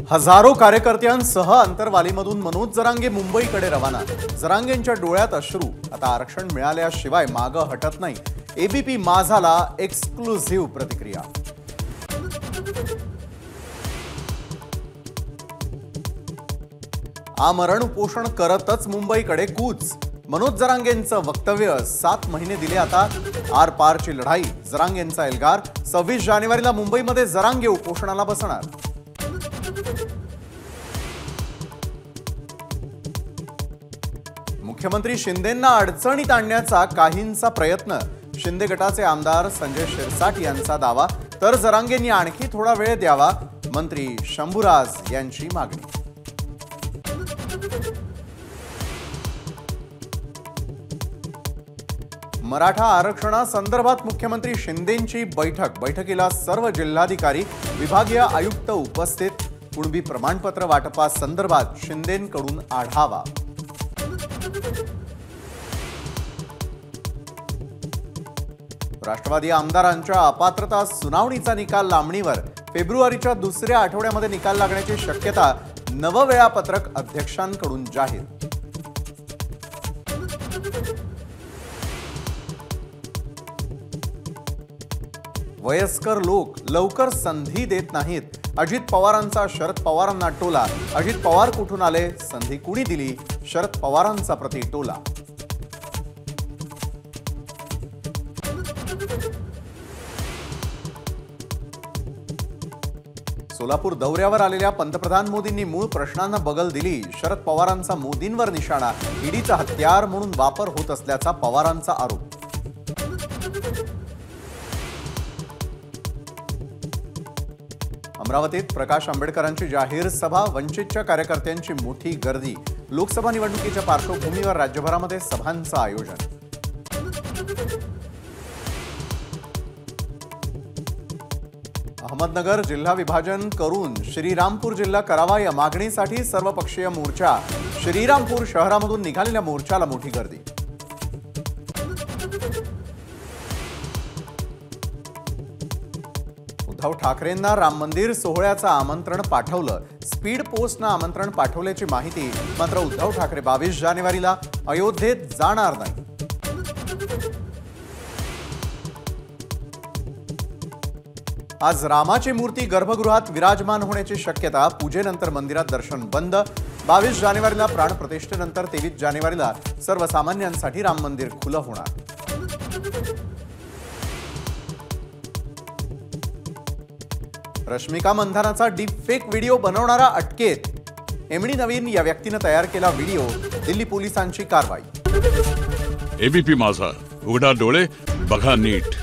हजारो कार्यकर्त्यांसह अंतरवालीमधून मनोज जरांगे मुंबईकडे रवाना। जरांगेंच्या डोळ्यात अश्रू। आता आरक्षण मिळाल्याशिवाय मागे हटत नाही। एबीपी माझाला एक्सक्लुझिव्ह प्रतिक्रिया। आमरण उपोषण करतच मुंबईकडे कूच। मनोज जरांगेंचं वक्तव्य 7 महिने दिले आता आर पारची लढाई। जरांगेंचा एल्गार 26 जानेवारीला मुंबईमध्ये जरांगे उपोषणाला बसणार। मुख्यमंत्री शिंदेंना अडचणीत आणण्याचा काहींचा प्रयत्न। शिंदे गटाचे आमदार संजय शिरसाट यांचा दावा, तर जरांगेंनी आणखी थोडा वेळ द्यावा, मंत्री शंभूराज यांची मागणी। मराठा आरक्षणासंदर्भात मुख्यमंत्री शिंदेंची बैठक। बैठकीला सर्व जिल्हाधिकारी, विभागीय आयुक्त उपस्थित। कुणबी प्रमाणपत्र वाटपासंदर्भात शिंदेंकडून आढावा। राष्ट्रवादी आमदारांच्या अपात्रता सुनावणीचा निकाल लांबणीवर। फेब्रुवारीच्या दुसऱ्या आठवड्यामध्ये निकाल लागण्याची शक्यता। नवं वेळापत्रक अध्यक्षांकडून जाहीर। वयस्कर लोक लवकर संधी देत नाहीत। अजित पवारांचा शरद पवारांना टोला। अजित पवार कुठून आले, संधी कुणी दिली, शरद पवारांचा प्रतिटोला। सोलापूर दौऱ्यावर आलेल्या पंतप्रधान मोदींनी मूळ प्रश्नांना बगल दिली। शरद पवारांचा मोदींवर निशाणा। ईडीचा हत्यार म्हणून वापर होत असल्याचा पवारांचा आरोप। अमरावतीत प्रकाश आंबेडकरांची जाहीर सभा। वंचितच्या कार्यकर्त्यांची मोठी गर्दी। लोकसभा निवडणुकीच्या पार्श्वभूमीवर राज्यभरामध्ये सभांचं आयोजन। अहमदनगर जिल्हा विभाजन करून श्रीरामपूर जिल्हा करावा या मागणीसाठी सर्वपक्षीय मोर्चा। श्रीरामपूर शहरामधून निघालेल्या मोर्चाला मोठी गर्दी। उद्धव ठाकरेंना राम मंदिर सोहळ्याचं आमंत्रण पाठवलं। स्पीड पोस्टनं आमंत्रण पाठवल्याची माहिती। मात्र उद्धव ठाकरे 22 जानेवारीला अयोध्येत जाणार नाही। आज रामाची मूर्ती गर्भगृहात विराजमान होण्याची शक्यता। पूजेनंतर मंदिरात दर्शन बंद। 22 जानेवारीला प्राणप्रतिष्ठेनंतर 23 जानेवारीला सर्वसामान्यांसाठी राम मंदिर खुलं होणार। रश्मिका मंधानाचा डीपफेक व्हिडिओ बनवणारा अटकेत। एमडी नवीन या व्यक्तीने तयार केला व्हिडिओ। दिल्ली पोलिसांची कारवाई। एबीपी माझा, उघडा डोळे बघा नीट।